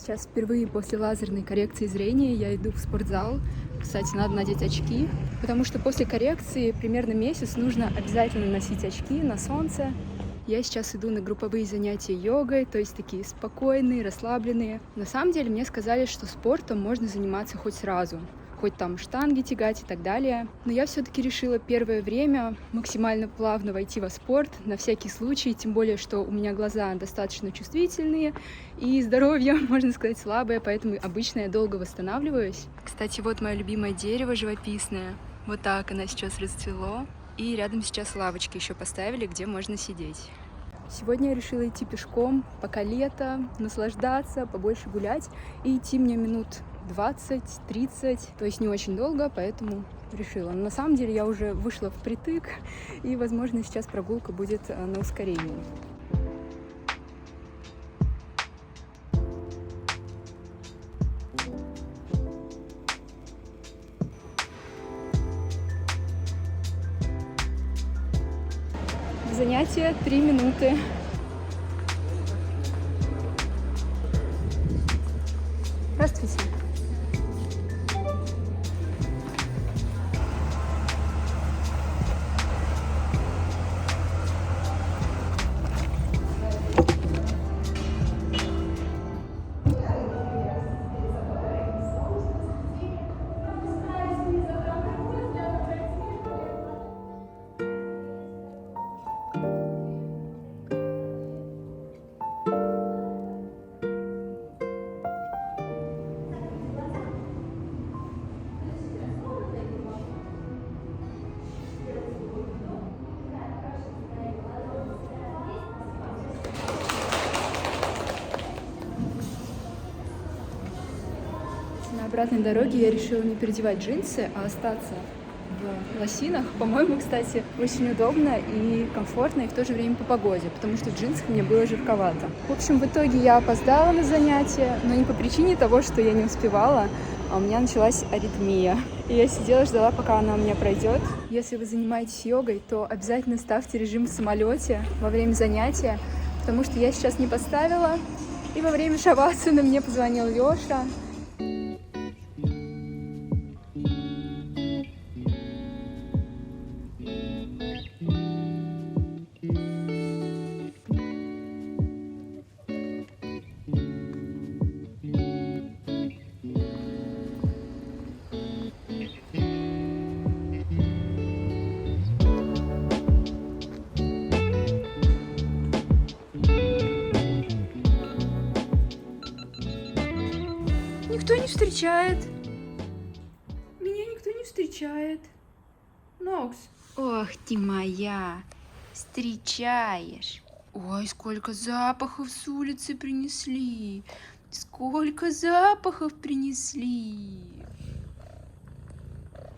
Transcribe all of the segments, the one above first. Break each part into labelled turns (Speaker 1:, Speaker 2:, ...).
Speaker 1: Сейчас впервые после лазерной коррекции зрения я иду в спортзал. Кстати, надо надеть очки, потому что после коррекции примерно месяц нужно обязательно носить очки на солнце. Я сейчас иду на групповые занятия йогой, то есть такие спокойные, расслабленные. На самом деле мне сказали, что спортом можно заниматься хоть сразу, хоть там штанги тягать и так далее. Но я все-таки решила первое время максимально плавно войти во спорт, на всякий случай, тем более, что у меня глаза достаточно чувствительные, и здоровье, можно сказать, слабое, поэтому обычно я долго восстанавливаюсь. Кстати, вот мое любимое дерево живописное. Вот так оно сейчас расцвело. И рядом сейчас лавочки еще поставили, где можно сидеть. Сегодня я решила идти пешком, пока лето, наслаждаться, побольше гулять. И идти мне минут 20-30, то есть не очень долго, поэтому решила. Но на самом деле я уже вышла впритык, и, возможно, сейчас прогулка будет на ускорении. Занятие 3 минуты. Здравствуйте. На обратной дороге я решила не переодевать джинсы, а остаться в лосинах. По-моему, кстати, очень удобно и комфортно, и в то же время по погоде, потому что в джинсах мне было жарковато. В общем, в итоге я опоздала на занятие, но не по причине того, что я не успевала, а у меня началась аритмия. И я сидела, ждала, пока она у меня пройдет. Если вы занимаетесь йогой, то обязательно ставьте режим в самолете во время занятия, потому что я сейчас не поставила. И во время шавасаны мне позвонил Лёша. Никто не встречает. Меня никто не встречает. Нокс. Ох ты моя. Встречаешь. Ой, сколько запахов с улицы принесли. Сколько запахов принесли.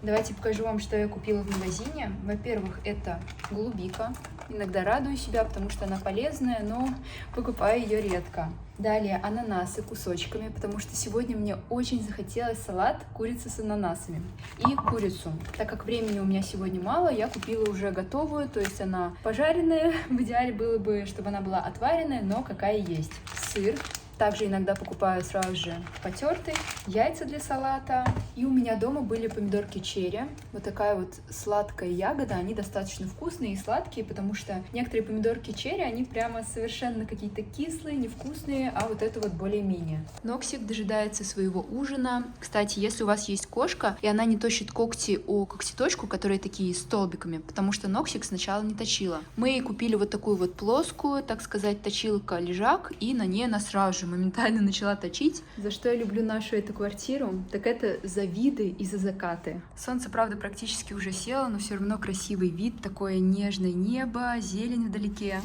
Speaker 1: Давайте покажу вам, что я купила в магазине. Во-первых, это голубика. Иногда радую себя, потому что она полезная, но покупаю ее редко. Далее ананасы кусочками, потому что сегодня мне очень захотелось салат курицы с ананасами. И курицу. Так как времени у меня сегодня мало, я купила уже готовую, то есть она пожаренная. В идеале было бы, чтобы она была отваренная, но какая есть. Сыр. Также иногда покупаю сразу же потертый, яйца для салата. И у меня дома были помидорки черри. Вот такая вот сладкая ягода. Они достаточно вкусные и сладкие, потому что некоторые помидорки черри, они прямо совершенно какие-то кислые, невкусные, а вот это вот более-менее. Ноксик дожидается своего ужина. Кстати, если у вас есть кошка, и она не точит когти о когтеточку, которые такие столбиками, потому что Ноксик сначала не точила. Мы ей купили вот такую вот плоскую, так сказать, точилка-лежак, и на ней она сразу же моментально начала точить. За что я люблю нашу эту квартиру, так это за виды и за закаты. Солнце, правда, практически уже село, но все равно красивый вид, такое нежное небо, зелень вдалеке.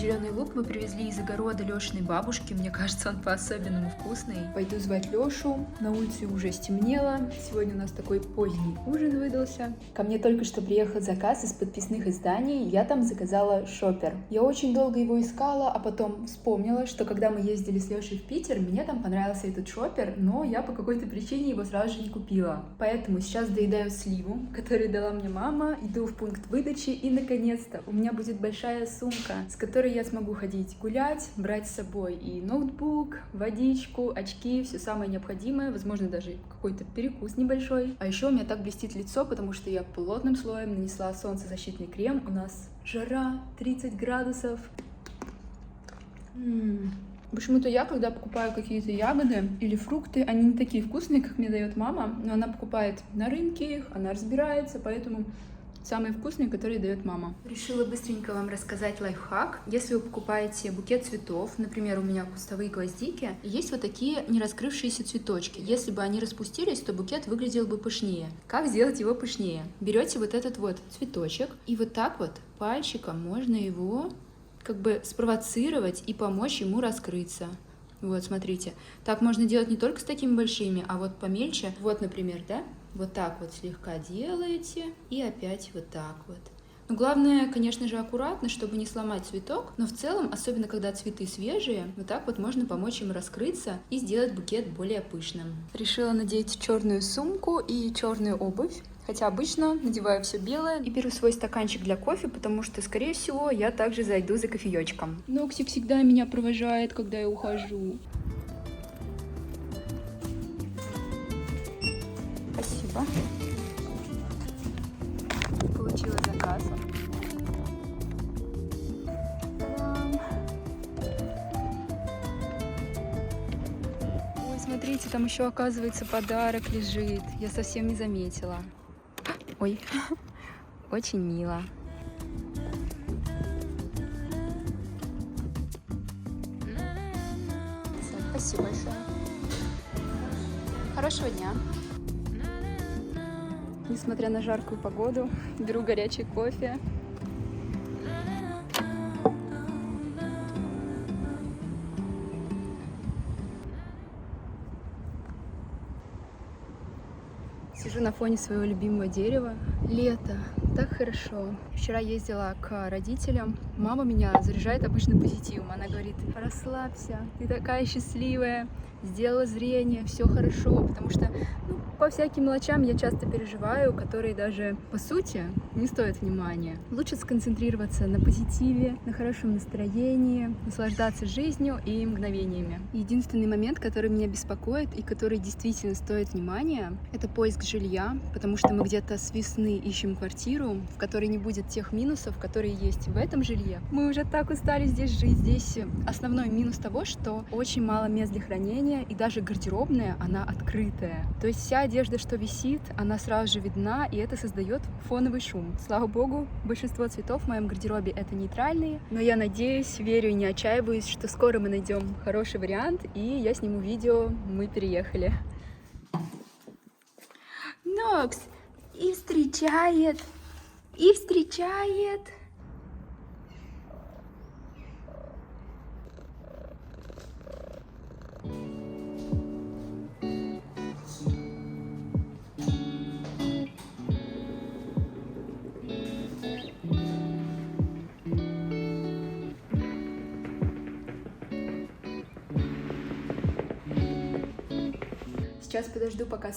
Speaker 1: Зеленый лук мы привезли из огорода Лешиной бабушки. Мне кажется, он по-особенному вкусный. Пойду звать Лешу. На улице уже стемнело. Сегодня у нас такой поздний ужин выдался. Ко мне только что приехал заказ из подписных изданий. Я там заказала шопер. Я очень долго его искала, а потом вспомнила, что когда мы ездили с Лешей в Питер, мне там понравился этот шопер, но я по какой-то причине его сразу же не купила. Поэтому сейчас доедаю сливу, которую дала мне мама, иду в пункт выдачи, и наконец-то у меня будет большая сумка, с которой я смогу ходить гулять, брать с собой и ноутбук, водичку, очки, все самое необходимое, возможно, даже какой-то перекус небольшой. А еще у меня так блестит лицо, потому что я плотным слоем нанесла солнцезащитный крем. У нас жара 30 градусов. Почему-то я, когда покупаю какие-то ягоды или фрукты, они не такие вкусные, как мне дает мама, но она покупает на рынке их, она разбирается, поэтому самые вкусные, которые дает мама. Решила быстренько вам рассказать лайфхак. Если вы покупаете букет цветов, например, у меня кустовые гвоздики, есть вот такие не раскрывшиеся цветочки. Если бы они распустились, то букет выглядел бы пышнее. Как сделать его пышнее? Берете вот этот вот цветочек, и вот так вот пальчиком можно его как бы спровоцировать и помочь ему раскрыться. Вот, смотрите. Так можно делать не только с такими большими, а вот помельче. Вот, например, да? Вот так вот слегка делаете и опять вот так вот. Но главное, конечно же, аккуратно, чтобы не сломать цветок, но в целом, особенно когда цветы свежие, вот так вот можно помочь им раскрыться и сделать букет более пышным. Решила надеть черную сумку и черную обувь. Хотя обычно надеваю все белое и беру свой стаканчик для кофе, потому что, скорее всего, я также зайду за кофеечком. Ноксик всегда меня провожает, когда я ухожу. Спасибо. Получила заказ. Та-дам! Ой, смотрите, там еще, оказывается, подарок лежит. Я совсем не заметила. Ой, очень мило. Спасибо большое. Хорошего дня. Несмотря на жаркую погоду, беру горячий кофе. Сижу на фоне своего любимого дерева. Лето. Так хорошо. Вчера ездила к родителям. Мама меня заряжает обычно позитивом. Она говорит: расслабься, ты такая счастливая, сделала зрение, все хорошо. Потому что по всяким мелочам я часто переживаю, которые даже по сути не стоят внимания. Лучше сконцентрироваться на позитиве, на хорошем настроении, наслаждаться жизнью и мгновениями. Единственный момент, который меня беспокоит и который действительно стоит внимания, это поиск жилья, потому что мы где-то с весны ищем квартиру, в которой не будет тех минусов, которые есть в этом жилье. Мы уже так устали здесь жить. Здесь основной минус того, что очень мало мест для хранения, и даже гардеробная, она открытая. То есть вся одежда, что висит, она сразу же видна, и это создает фоновый шум. Слава богу, большинство цветов в моем гардеробе это нейтральные, но я надеюсь, верю и не отчаиваюсь, что скоро мы найдем хороший вариант, и я сниму видео «Мы переехали». Нокс и встречает. Сейчас подожду, пока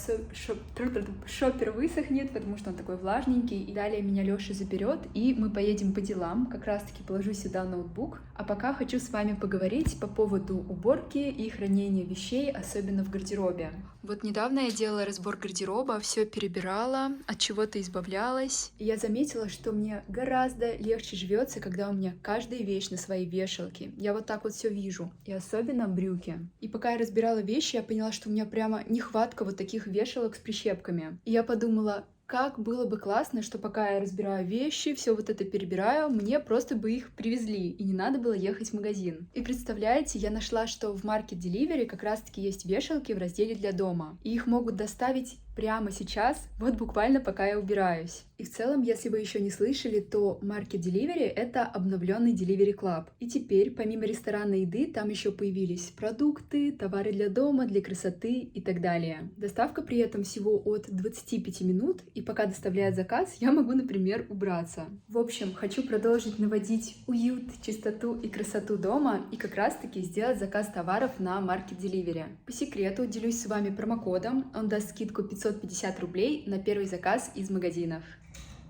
Speaker 1: шопер высохнет, потому что он такой влажненький. И далее меня Лёша заберет, и мы поедем по делам. Как раз-таки положу сюда ноутбук. А пока хочу с вами поговорить по поводу уборки и хранения вещей, особенно в гардеробе. Вот недавно я делала разбор гардероба, все перебирала, от чего-то избавлялась. И я заметила, что мне гораздо легче живется, когда у меня каждая вещь на своей вешалке. Я вот так вот все вижу. И особенно брюки. И пока я разбирала вещи, я поняла, что у меня прямо нехватка вот таких вешалок с прищепками. И я подумала, как было бы классно, что пока я разбираю вещи, все вот это перебираю, мне просто бы их привезли, и не надо было ехать в магазин. И представляете, я нашла, что в Market Delivery как раз-таки есть вешалки в разделе для дома, и их могут доставить прямо сейчас, вот буквально пока я убираюсь. И в целом, если вы еще не слышали, то Market Delivery — это обновленный Delivery Club. И теперь, помимо ресторанной еды, там еще появились продукты, товары для дома, для красоты и так далее. Доставка при этом всего от 25 минут, и пока доставляет заказ, я могу, например, убраться. В общем, хочу продолжить наводить уют, чистоту и красоту дома, и как раз-таки сделать заказ товаров на Market Delivery. По секрету делюсь с вами промокодом, он даст скидку 550 рублей на первый заказ из магазинов.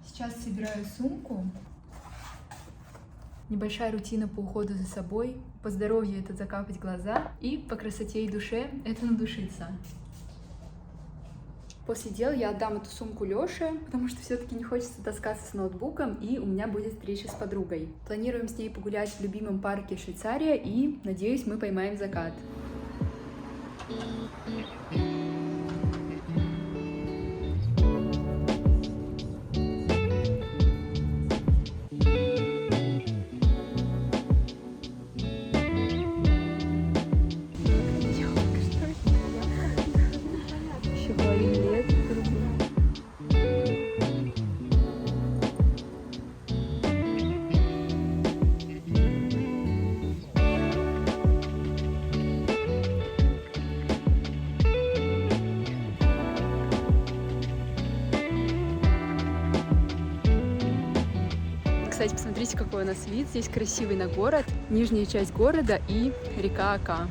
Speaker 1: Сейчас собираю сумку. Небольшая рутина по уходу за собой. По здоровью — это закапать глаза, и по красоте и душе — это надушиться. После дел я отдам эту сумку Лёше, потому что все-таки не хочется таскаться с ноутбуком, и у меня будет встреча с подругой. Планируем с ней погулять в любимом парке Швейцария, и, надеюсь, мы поймаем закат. Кстати, посмотрите, какой у нас вид. Здесь красивый на город, нижняя часть города и река Ока.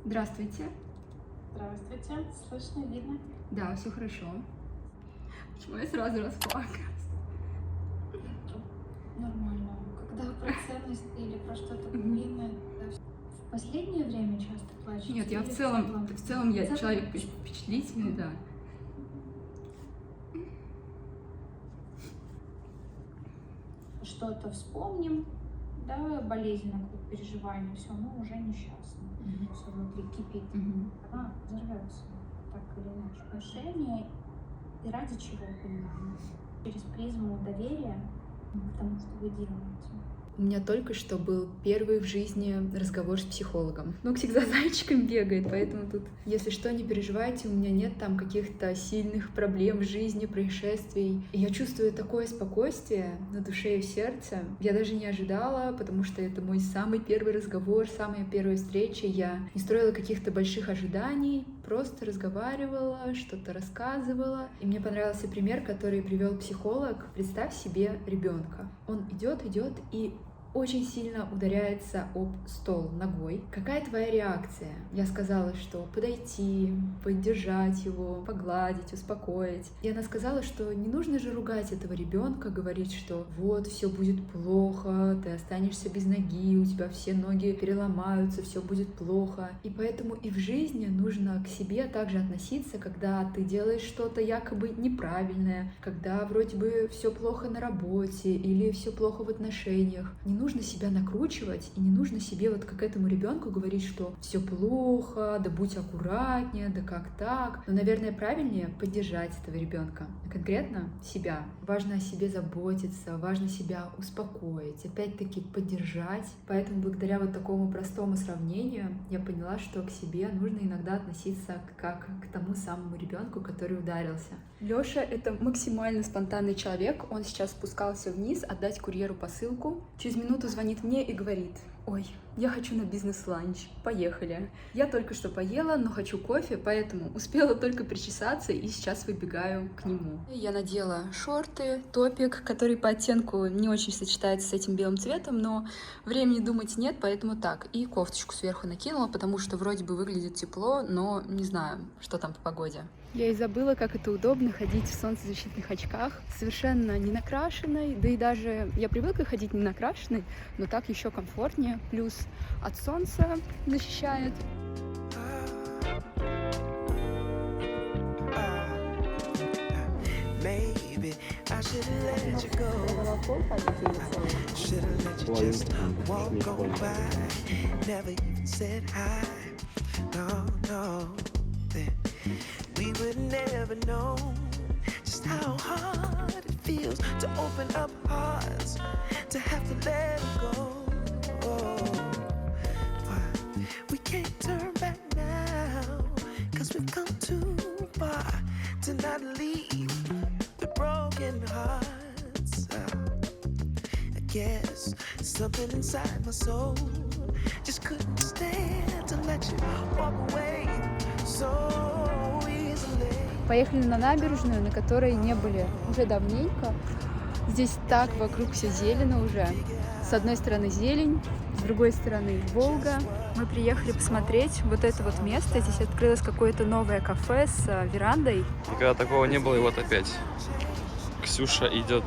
Speaker 1: Здравствуйте.
Speaker 2: Здравствуйте. Слышно, видно?
Speaker 1: Да, все хорошо. Почему я сразу расплакалась?
Speaker 2: Нормально. Когда про ценность или про что-то длинное, в последнее время часто плачете?
Speaker 1: Нет, я в целом я человек впечатлительный, да.
Speaker 2: Что-то вспомним, да, болезненно какое-то переживание, все, мы уже несчастны. Все внутри кипит. Она взорвется, так или иначе. Отношения и ради чего, понимаем? Через призму доверия к тому, что вы делаете.
Speaker 1: У меня только что был первый в жизни разговор с психологом. Ну, всегда зайчиком бегает, поэтому тут, если что, не переживайте, у меня нет там каких-то сильных проблем в жизни, происшествий. И я чувствую такое спокойствие на душе и в сердце. Я даже не ожидала, потому что это мой самый первый разговор, самая первая встреча. Я не строила каких-то больших ожиданий, просто разговаривала, что-то рассказывала. И мне понравился пример, который привел психолог. Представь себе ребенка. Он идет и очень сильно ударяется об стол ногой. Какая твоя реакция? Я сказала, что подойти, поддержать его, погладить, успокоить. И она сказала, что не нужно же ругать этого ребенка, говорить, что вот, все будет плохо, ты останешься без ноги, у тебя все ноги переломаются, все будет плохо. И поэтому и в жизни нужно к себе также относиться, когда ты делаешь что-то якобы неправильное, когда вроде бы все плохо на работе или все плохо в отношениях. Не нужно себя накручивать и не нужно себе вот как этому ребенку говорить, что все плохо, да будь аккуратнее, да как так. Но, наверное, правильнее поддержать этого ребенка, конкретно себя. Важно о себе заботиться, важно себя успокоить, опять-таки поддержать. Поэтому благодаря вот такому простому сравнению я поняла, что к себе нужно иногда относиться как к тому самому ребенку, который ударился. Лёша — это максимально спонтанный человек. Он сейчас спускался вниз отдать курьеру посылку. Через минуту звонит мне и говорит: ой, я хочу на бизнес-ланч, поехали. Я только что поела, но хочу кофе, поэтому успела только причесаться и сейчас выбегаю к нему. Я надела шорты, топик, который по оттенку не очень сочетается с этим белым цветом, но времени думать нет, поэтому так. И кофточку сверху накинула, потому что вроде бы выглядит тепло, но не знаю, что там по погоде. Я и забыла, как это удобно ходить в солнцезащитных очках, совершенно не накрашенной, да и даже я привыкла ходить не накрашенной, но так еще комфортнее. зелени, плюс от солнца защищает.
Speaker 3: Maybe I should've let you go. Should've let you just walk on by. Never even said hi. No, no. Then we would never know just how hard it feels to open up hearts, to have to let them go. Why we can't turn back now, 'cause we've come too far to not leave the broken hearts. I guess something inside my soul just couldn't stand to let you walk away so easily.
Speaker 1: Поехали на набережную, на которой не были уже давненько. Здесь так вокруг все зелено уже. С одной стороны зелень, с другой стороны Волга. Мы приехали посмотреть вот это вот место. Здесь открылось какое-то новое кафе с верандой.
Speaker 4: Никогда такого не было, и вот опять. Ксюша идет.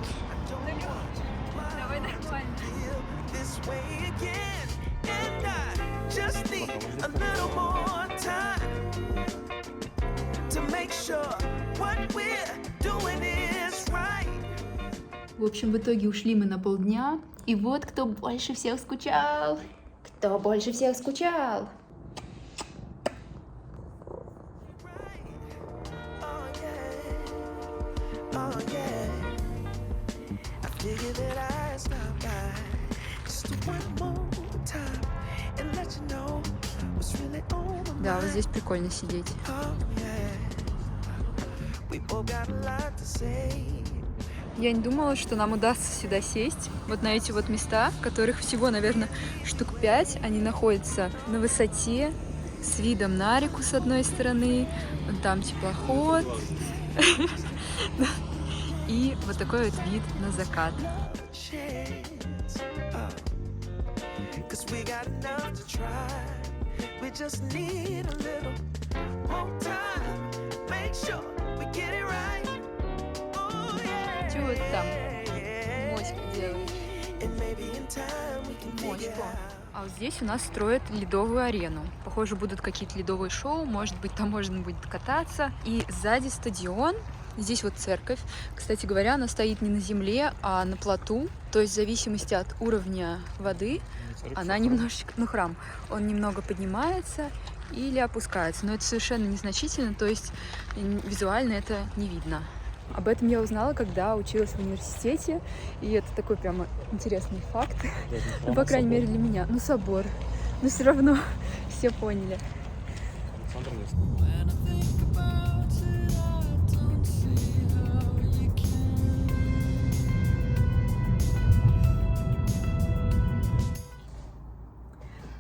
Speaker 1: Давай нормально.
Speaker 3: This way again, and I just need a little more time to make sure what we're doing is right.
Speaker 1: В общем, в итоге ушли мы на полдня. И вот кто больше всех скучал. Кто больше всех скучал?
Speaker 3: Oh yeah, I figured that I'd stop by just one more time and let you know what's really on my mind.
Speaker 1: Да, вот здесь прикольно сидеть.
Speaker 3: Oh yeah, we both got a lot to say.
Speaker 1: Я не думала, что нам удастся сюда сесть. Вот на эти вот места, которых всего, наверное, штук 5. Они находятся на высоте, с видом на реку с одной стороны. Вон там теплоход. И вот такой вот вид на закат.
Speaker 3: Chance, 'cause we got enough to try. We just need a little more time. Make sure we get it right. Oh yeah.
Speaker 1: Чего ты там моську делаешь?
Speaker 3: And maybe in time we can figure
Speaker 1: Моську.
Speaker 3: out.
Speaker 1: А вот здесь у нас строят ледовую арену. Похоже, будут какие-то ледовые шоу, может быть, там можно будет кататься. И сзади стадион. Здесь вот церковь. Кстати говоря, она стоит не на земле, а на плоту. То есть в зависимости от уровня воды она немножечко, храм, он немного поднимается или опускается. Но это совершенно незначительно, то есть визуально это не видно. Об этом я узнала, когда училась в университете, и это такой прямо интересный факт, ну, по крайней мере для меня. Ну, собор, но все равно все поняли.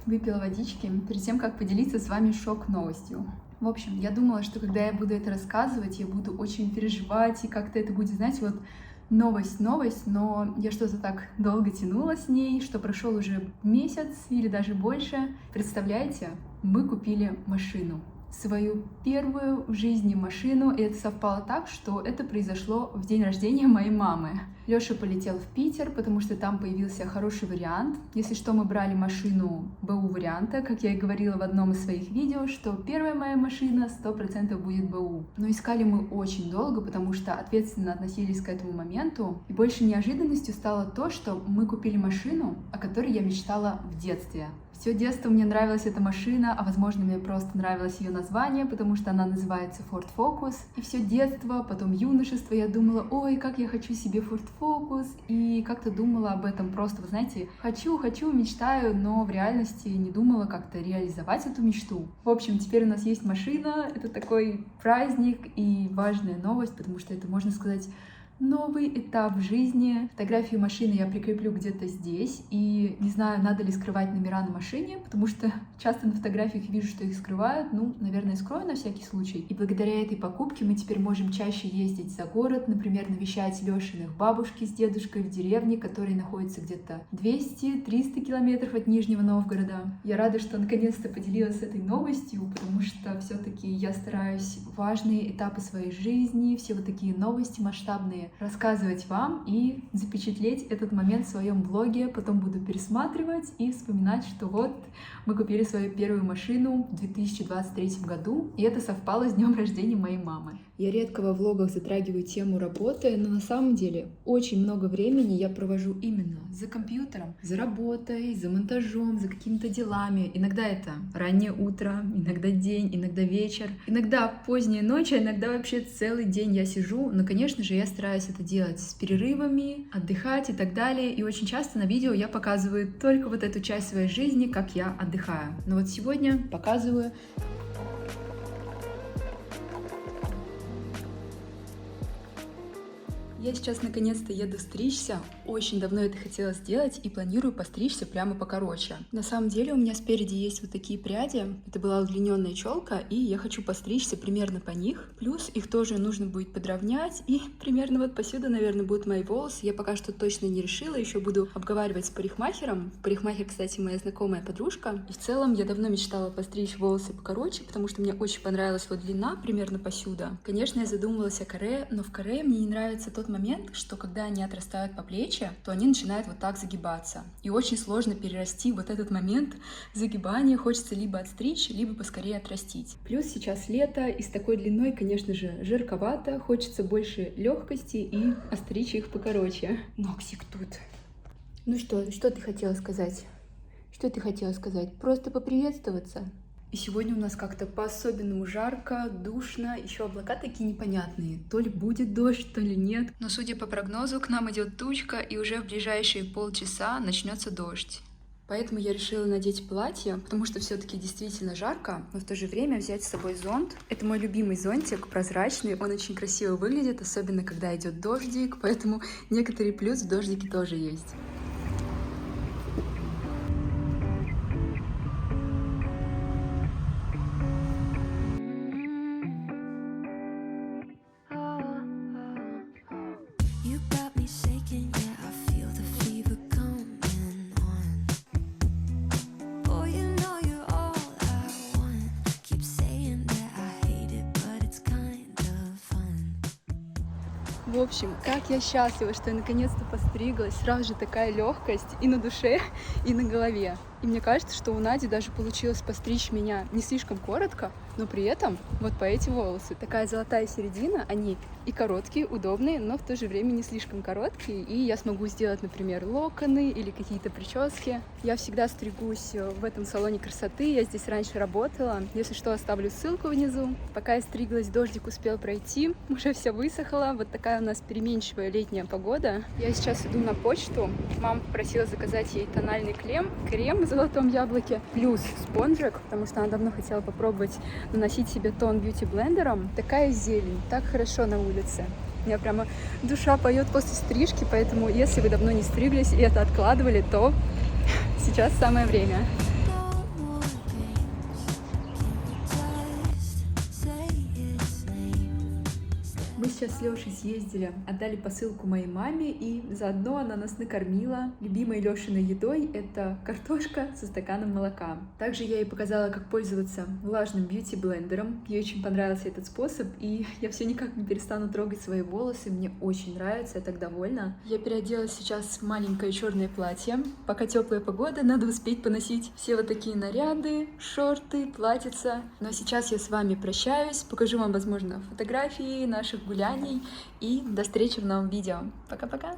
Speaker 1: Выпила водички перед тем, как поделиться с вами шок-новостью. В общем, я думала, что когда я буду это рассказывать, я буду очень переживать, и как-то это будет, знаете, вот новость, но я что-то так долго тянула с ней, что прошел уже месяц или даже больше. Представляете, мы купили машину. Свою первую в жизни машину, и это совпало так, что это произошло в день рождения моей мамы. Лёша полетел в Питер, потому что там появился хороший вариант. Если что, мы брали машину БУ варианта, как я и говорила в одном из своих видео, что первая моя машина 100% будет БУ. Но искали мы очень долго, потому что ответственно относились к этому моменту. И больше неожиданностью стало то, что мы купили машину, о которой я мечтала в детстве. Все детство мне нравилась эта машина, а возможно мне просто нравилось ее название, потому что она называется Ford Focus. И все детство, потом юношество я думала, ой, как я хочу себе Ford Focus, и как-то думала об этом просто, вы знаете, хочу, мечтаю, но в реальности не думала как-то реализовать эту мечту. В общем, теперь у нас есть машина, это такой праздник и важная новость, потому что это, можно сказать, новый этап в жизни. Фотографию машины я прикреплю где-то здесь. И не знаю, надо ли скрывать номера на машине, потому что часто на фотографиях вижу, что их скрывают. Ну, наверное, скрою на всякий случай. И благодаря этой покупке мы теперь можем чаще ездить за город, например, навещать Лёшиных бабушки с дедушкой в деревне, которые находятся где-то 200-300 километров от Нижнего Новгорода. Я рада, что наконец-то поделилась этой новостью, потому что все-таки я стараюсь важные этапы своей жизни, все вот такие новости масштабные стороны, рассказывать вам и запечатлеть этот момент в своем блоге. Потом буду пересматривать и вспоминать, что вот мы купили свою первую машину в 2023 году, и это совпало с днем рождения моей мамы. Я редко во влогах затрагиваю тему работы, но на самом деле очень много времени я провожу именно за компьютером, за работой, за монтажом, за какими-то делами. Иногда это раннее утро, иногда день, иногда вечер, иногда поздняя ночь, а иногда вообще целый день я сижу. Но, конечно же, я стараюсь это делать с перерывами, отдыхать и так далее. И очень часто на видео я показываю только вот эту часть своей жизни, как я отдыхаю. Но вот сегодня показываю. Я сейчас наконец-то еду стричься. Очень давно это хотела сделать и планирую постричься прямо покороче. На самом деле у меня спереди есть вот такие пряди. Это была удлиненная челка, и я хочу постричься примерно по них. Плюс их тоже нужно будет подровнять, и примерно вот посюда, наверное, будут мои волосы. Я пока что точно не решила, еще буду обговаривать с парикмахером. Парикмахер, кстати, моя знакомая подружка. И в целом я давно мечтала постричь волосы покороче, потому что мне очень понравилась вот длина примерно посюда. Конечно, я задумывалась о каре, но в каре мне не нравится тот момент, что когда они отрастают по плечи, то они начинают вот так загибаться. И очень сложно перерасти вот этот момент загибания. Хочется либо отстричь, либо поскорее отрастить. Плюс сейчас лето, и с такой длиной, конечно же, жарковато. Хочется больше легкости и остричь их покороче. Ногсик тут. Ну что ты хотела сказать? Что ты хотела сказать? Просто поприветствоваться? И сегодня у нас как-то по-особенному жарко, душно, еще облака такие непонятные. То ли будет дождь, то ли нет. Но судя по прогнозу, к нам идет тучка, и уже в ближайшие полчаса начнется дождь. Поэтому я решила надеть платье, потому что все-таки действительно жарко, но в то же время взять с собой зонт. Это мой любимый зонтик, прозрачный, он очень красиво выглядит, особенно когда идет дождик, поэтому некоторый плюс в дождике тоже есть. В общем, как я счастлива, что я наконец-то постриглась. Сразу же такая легкость и на душе, и на голове. И мне кажется, что у Нади даже получилось постричь меня не слишком коротко, но при этом вот по эти волосы. Такая золотая середина, они и короткие, удобные, но в то же время не слишком короткие. И я смогу сделать, например, локоны или какие-то прически. Я всегда стригусь в этом салоне красоты, я здесь раньше работала. Если что, оставлю ссылку внизу. Пока я стриглась, дождик успел пройти, уже все высохло. Вот такая у нас переменчивая летняя погода. Я сейчас иду на почту. Мама попросила заказать ей тональный крем в золотом яблоке, плюс спонжик, потому что она давно хотела попробовать наносить себе тон бьюти-блендером. Такая зелень, так хорошо на улице. У меня прямо душа поет после стрижки, поэтому если вы давно не стриглись и это откладывали, то сейчас самое время. Мы сейчас с Лешей съездили, отдали посылку моей маме, и заодно она нас накормила. Любимой Лешиной едой это картошка со стаканом молока. Также я ей показала, как пользоваться влажным бьюти-блендером. Ей очень понравился этот способ, и я все никак не перестану трогать свои волосы. Мне очень нравится, я так довольна. Я переоделась сейчас в маленькое черное платье. Пока теплая погода, надо успеть поносить все вот такие наряды, шорты, платьица. Но сейчас я с вами прощаюсь, покажу вам, возможно, фотографии наших гуляний, и до встречи в новом видео. Пока-пока!